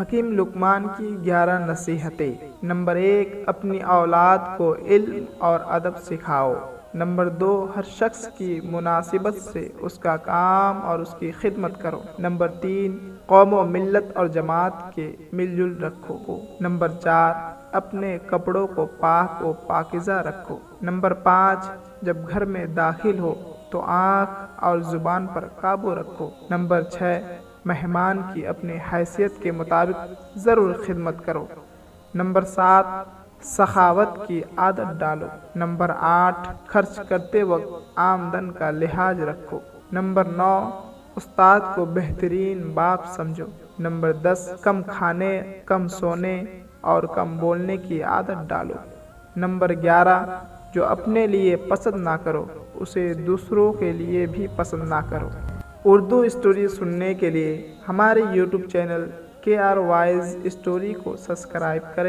حکیم لقمان کی 11 نصیحتیں۔ نمبر 1، اپنی اولاد کو علم اور ادب سکھاؤ۔ نمبر 2، ہر شخص کی مناسبت سے اس کا کام اور اس کی خدمت کرو۔ نمبر 3، قوم و ملت اور جماعت کے مل جل رکھو۔ نمبر 4، اپنے کپڑوں کو پاک و پاکیزہ رکھو۔ نمبر 5، جب گھر میں داخل ہو تو آنکھ اور زبان پر قابو رکھو۔ نمبر 6، مہمان کی اپنی حیثیت کے مطابق ضرور خدمت کرو۔ نمبر 7، سخاوت کی عادت ڈالو۔ نمبر 8، خرچ کرتے وقت آمدن کا لحاظ رکھو۔ نمبر 9، استاد کو بہترین باپ سمجھو۔ نمبر 10، کم کھانے، کم سونے اور کم بولنے کی عادت ڈالو۔ نمبر 11، جو اپنے لیے پسند نہ کرو اسے دوسروں کے لیے بھی پسند نہ کرو۔ اردو اسٹوری سننے کے لیے ہمارے YouTube channel KR wise story کو سبسکرائب کریں۔